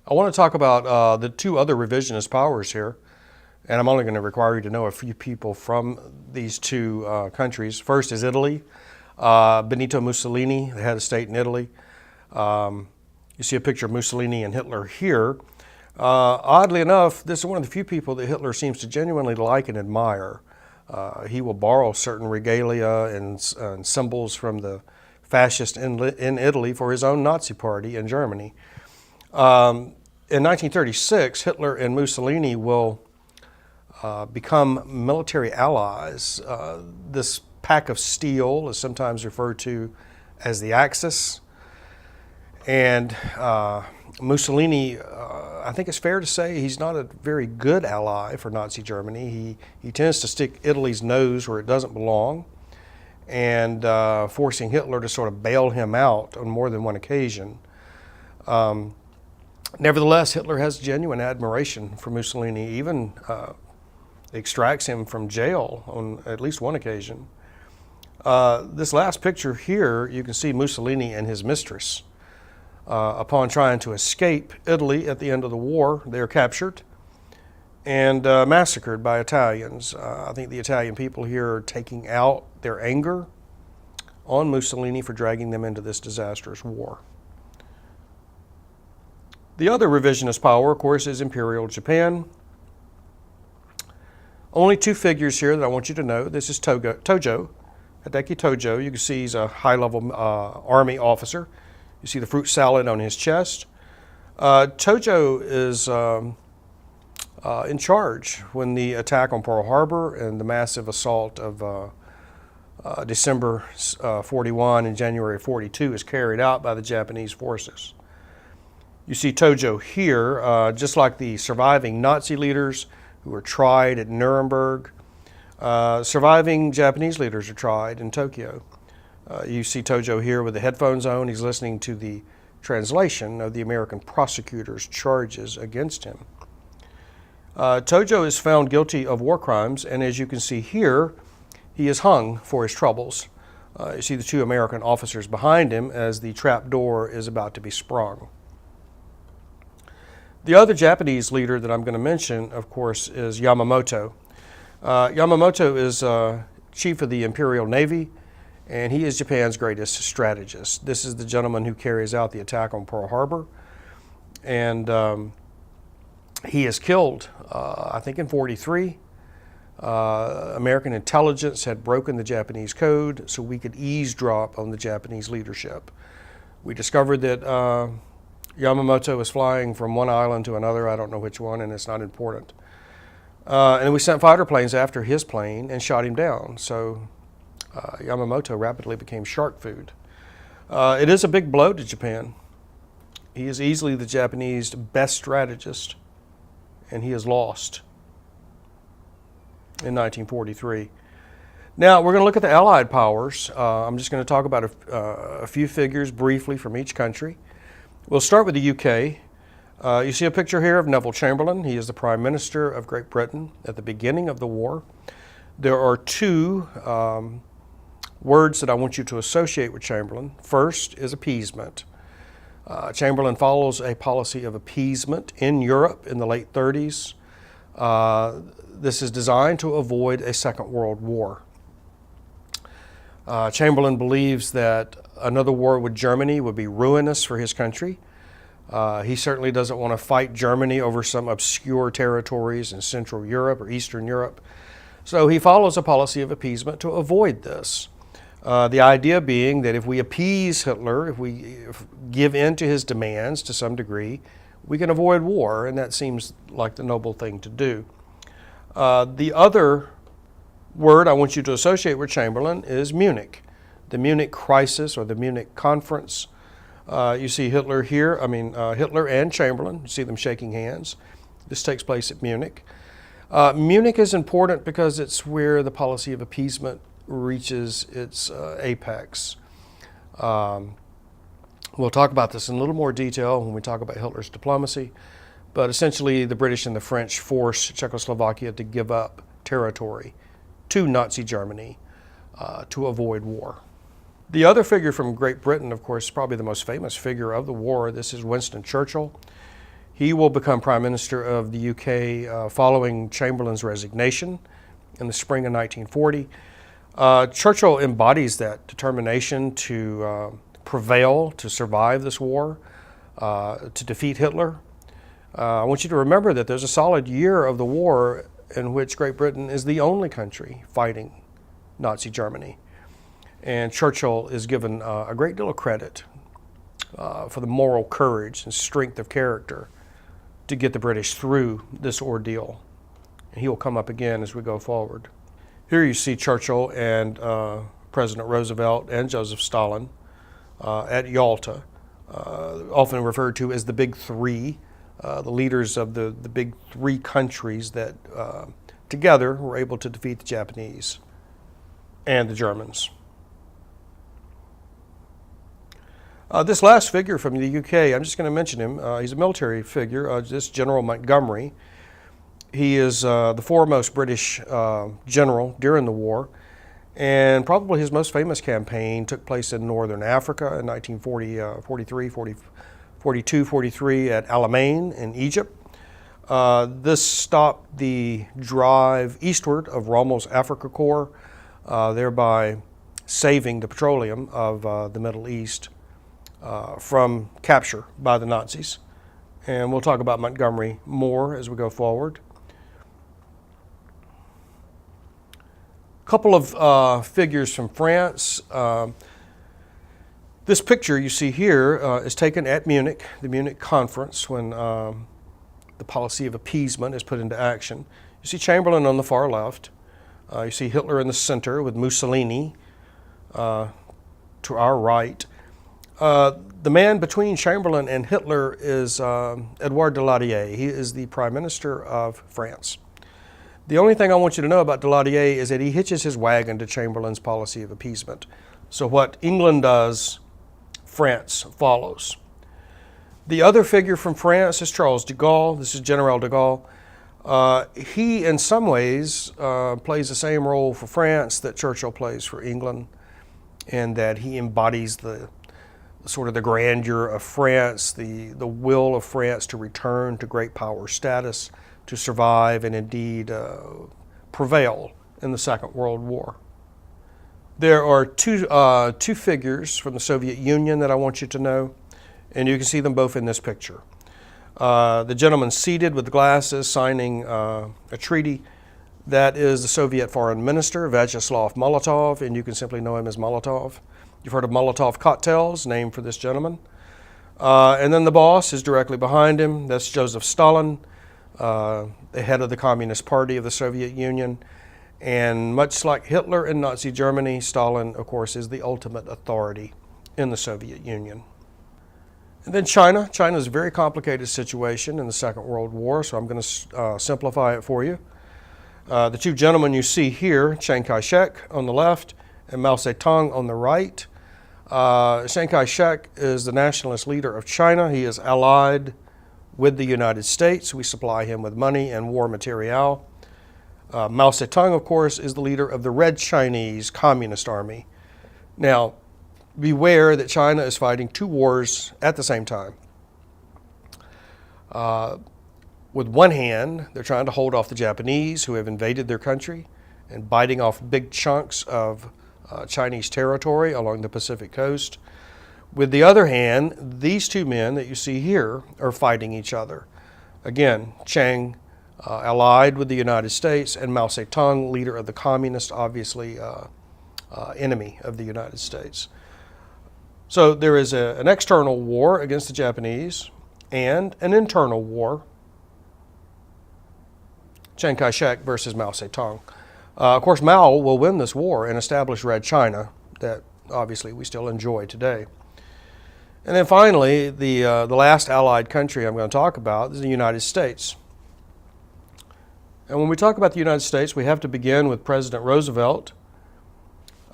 I want to talk about the two other revisionist powers here, and I'm only going to require you to know a few people from these two countries. First is Italy. Benito Mussolini, the head of state in Italy. You see a picture of Mussolini and Hitler here. Oddly enough, this is one of the few people that Hitler seems to genuinely like and admire. He will borrow certain regalia and symbols from the fascists in Italy for his own Nazi party in Germany. In 1936, Hitler and Mussolini will become military allies. This pack of steel is sometimes referred to as the Axis. And Mussolini, I think it's fair to say he's not a very good ally for Nazi Germany. He tends to stick Italy's nose where it doesn't belong, and forcing Hitler to sort of bail him out on more than one occasion. Nevertheless, Hitler has genuine admiration for Mussolini, even extracts him from jail on at least one occasion. This last picture here, you can see Mussolini and his mistress. Upon trying to escape Italy at the end of the war, they are captured and massacred by Italians. I think the Italian people here are taking out their anger on Mussolini for dragging them into this disastrous war. The other revisionist power, of course, is Imperial Japan. Only two figures here that I want you to know. This is Tojo, Hideki Tojo. You can see he's a high-level army officer. You see the fruit salad on his chest. Tojo is in charge when the attack on Pearl Harbor and the massive assault of December 41 and January 42 is carried out by the Japanese forces. You see Tojo here, just like the surviving Nazi leaders who were tried at Nuremberg. Surviving Japanese leaders are tried in Tokyo. You see Tojo here with the headphones on. He's listening to the translation of the American prosecutor's charges against him. Tojo is found guilty of war crimes, and as you can see here, he is hung for his troubles. You see the two American officers behind him as the trap door is about to be sprung. The other Japanese leader that I'm going to mention, of course, is Yamamoto. Yamamoto is chief of the Imperial Navy, and he is Japan's greatest strategist. This is the gentleman who carries out the attack on Pearl Harbor, and he is killed, I think in 43. American intelligence had broken the Japanese code so we could eavesdrop on the Japanese leadership. We discovered that Yamamoto was flying from one island to another. I don't know which one, and it's not important. And we sent fighter planes after his plane and shot him down. So Yamamoto rapidly became shark food. It is a big blow to Japan. He is easily the Japanese best strategist, and he is lost in 1943. Now, we're going to look at the Allied powers. I'm just going to talk about a few figures briefly from each country. We'll start with the UK. You see a picture here of Neville Chamberlain. He is the Prime Minister of Great Britain at the beginning of the war. There are two words that I want you to associate with Chamberlain. First is appeasement. Chamberlain follows a policy of appeasement in Europe in the late 30s. This is designed to avoid a Second World War. Chamberlain believes that another war with Germany would be ruinous for his country. He certainly doesn't want to fight Germany over some obscure territories in Central Europe or Eastern Europe. So he follows a policy of appeasement to avoid this. The idea being that if we appease Hitler, if we give in to his demands to some degree, we can avoid war, and that seems like the noble thing to do. The other word I want you to associate with Chamberlain is Munich. The Munich crisis or the Munich conference. You see Hitler here, Hitler and Chamberlain, you see them shaking hands. This takes place at Munich. Munich is important because it's where the policy of appeasement reaches its apex. We'll talk about this in a little more detail when we talk about Hitler's diplomacy, but essentially the British and the French forced Czechoslovakia to give up territory to Nazi Germany to avoid war. The other figure from Great Britain, of course, is probably the most famous figure of the war. This is Winston Churchill. He will become Prime Minister of the UK following Chamberlain's resignation in the spring of 1940. Churchill embodies that determination to prevail, to survive this war, to defeat Hitler. I want you to remember that there's a solid year of the war in which Great Britain is the only country fighting Nazi Germany. And Churchill is given a great deal of credit for the moral courage and strength of character to get the British through this ordeal. And he will come up again as we go forward. Here you see Churchill and President Roosevelt and Joseph Stalin at Yalta, often referred to as the Big Three, the leaders of the big three countries that together were able to defeat the Japanese and the Germans. This last figure from the UK, I'm just going to mention him. He's a military figure, this General Montgomery. He is the foremost British general during the war, and probably his most famous campaign took place in northern Africa in 1943, 42, 43 at Alamein in Egypt. This stopped the drive eastward of Rommel's Africa Corps, thereby saving the petroleum of the Middle East from capture by the Nazis. And we'll talk about Montgomery more as we go forward. A couple of figures from France. This picture you see here is taken at Munich, the Munich conference, when the policy of appeasement is put into action. You see Chamberlain on the far left. You see Hitler in the center with Mussolini to our right. The man between Chamberlain and Hitler is Edouard Daladier. He is the Prime Minister of France. The only thing I want you to know about Daladier is that he hitches his wagon to Chamberlain's policy of appeasement. So what England does, France follows. The other figure from France is Charles de Gaulle. This is General de Gaulle. He, in some ways, plays the same role for France that Churchill plays for England, in that he embodies the sort of the grandeur of France, the will of France to return to great power status, to survive and indeed prevail in the Second World War. There are two figures from the Soviet Union that I want you to know, and you can see them both in this picture. The gentleman seated with glasses signing a treaty, that is the Soviet Foreign Minister, Vyacheslav Molotov, and you can simply know him as Molotov. You've heard of Molotov cocktails, named for this gentleman. And then the boss is directly behind him. That's Joseph Stalin, the head of the Communist Party of the Soviet Union. And much like Hitler in Nazi Germany, Stalin, of course, is the ultimate authority in the Soviet Union. And then China. China is a very complicated situation in the Second World War, so I'm going to simplify it for you. The two gentlemen you see here, Chiang Kai-shek on the left and Mao Zedong on the right. Chiang Kai-shek is the nationalist leader of China. He is allied with the United States. We supply him with money and war material. Mao Zedong, of course, is the leader of the Red Chinese Communist Army. Now, beware that China is fighting two wars at the same time. With one hand, they're trying to hold off the Japanese who have invaded their country and biting off big chunks of Chinese territory along the Pacific coast. With the other hand, these two men that you see here are fighting each other. Again, Chiang allied with the United States, and Mao Zedong, leader of the communists, obviously enemy of the United States. So there is an external war against the Japanese and an internal war, Chiang Kai-shek versus Mao Zedong. Of course, Mao will win this war and establish Red China that obviously we still enjoy today. And then finally, the last allied country I'm going to talk about is the United States. And when we talk about the United States, we have to begin with President Roosevelt.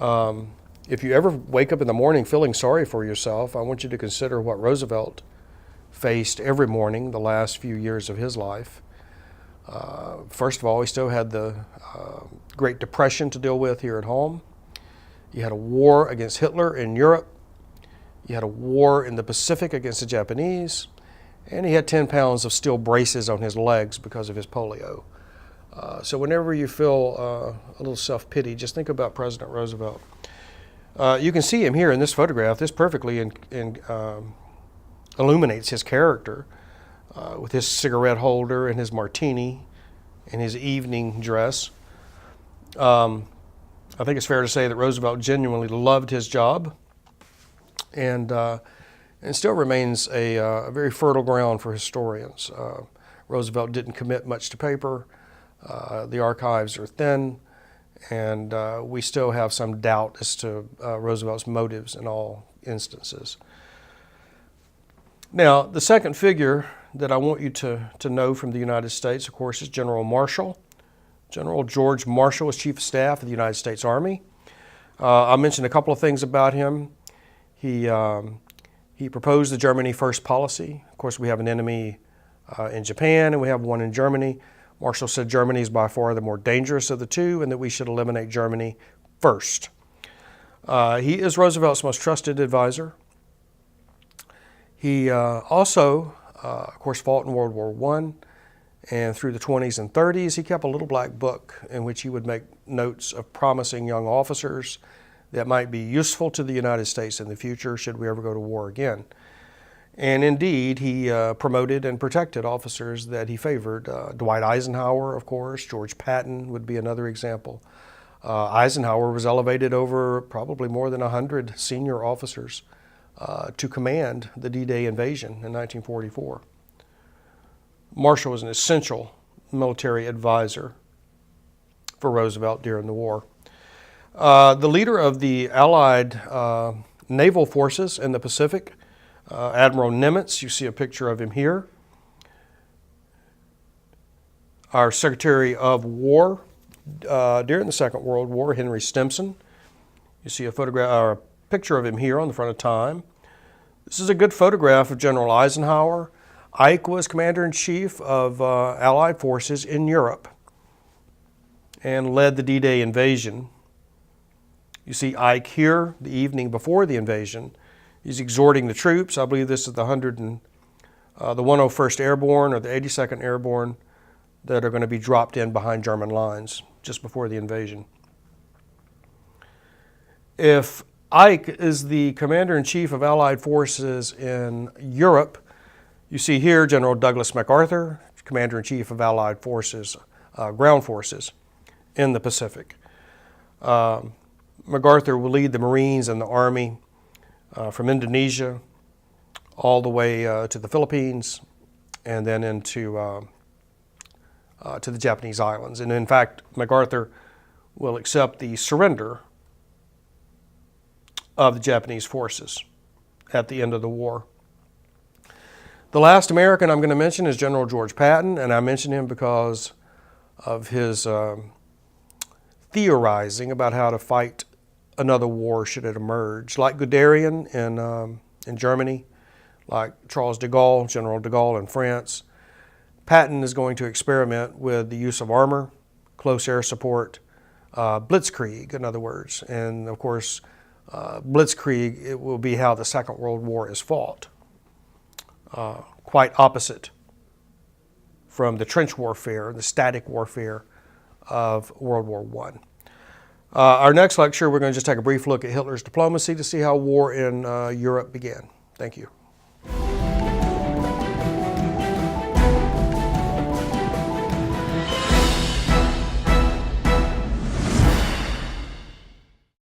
If you ever wake up in the morning feeling sorry for yourself, I want you to consider what Roosevelt faced every morning the last few years of his life. First of all, he still had the Great Depression to deal with here at home. You had a war against Hitler in Europe. You had a war in the Pacific against the Japanese. and he had 10 pounds of steel braces on his legs because of his polio. So whenever you feel a little self-pity, just think about President Roosevelt. You can see him here in this photograph. This perfectly illuminates his character with his cigarette holder and his martini and his evening dress. I think it's fair to say that Roosevelt genuinely loved his job and still remains a very fertile ground for historians. Roosevelt didn't commit much to paper. The archives are thin, and we still have some doubt as to Roosevelt's motives in all instances. Now, the second figure that I want you to know from the United States, of course, is General Marshall. General George Marshall was Chief of Staff of the United States Army. I'll mention a couple of things about him. He proposed the Germany First policy. Of course, we have an enemy in Japan and we have one in Germany. Marshall said Germany is by far the more dangerous of the two and that we should eliminate Germany first. He is Roosevelt's most trusted advisor. He also, of course, fought in World War I, and through the 20s and 30s, he kept a little black book in which he would make notes of promising young officers that might be useful to the United States in the future should we ever go to war again. And indeed, he promoted and protected officers that he favored. Dwight Eisenhower, of course, George Patton would be another example. Eisenhower was elevated over probably more than 100 senior officers to command the D-Day invasion in 1944. Marshall was an essential military advisor for Roosevelt during the war. The leader of the Allied naval forces in the Pacific, Admiral Nimitz, you see a picture of him here. Our Secretary of War during the Second World War, Henry Stimson. You see a photograph or a picture of him here on the front of Time. This is a good photograph of General Eisenhower. Ike was Commander-in-Chief of Allied forces in Europe and led the D-Day invasion. You see Ike here the evening before the invasion. He's exhorting the troops. I believe this is the 101st Airborne or the 82nd Airborne that are going to be dropped in behind German lines just before the invasion. If Ike is the Commander-in-Chief of Allied forces in Europe, you see here General Douglas MacArthur, Commander-in-Chief of Allied forces, ground forces in the Pacific. MacArthur will lead the Marines and the Army from Indonesia all the way to the Philippines and then into to the Japanese islands. And in fact, MacArthur will accept the surrender of the Japanese forces at the end of the war. The last American I'm going to mention is General George Patton, and I mention him because of his theorizing about how to fight another war should it emerge. Like Guderian in Germany, like Charles de Gaulle, General de Gaulle in France, Patton is going to experiment with the use of armor, close air support, blitzkrieg, in other words. And of course, blitzkrieg, it will be how the Second World War is fought. Quite opposite from the trench warfare, the static warfare of World War I. Our next lecture, we're going to just take a brief look at Hitler's diplomacy to see how war in Europe began. Thank you.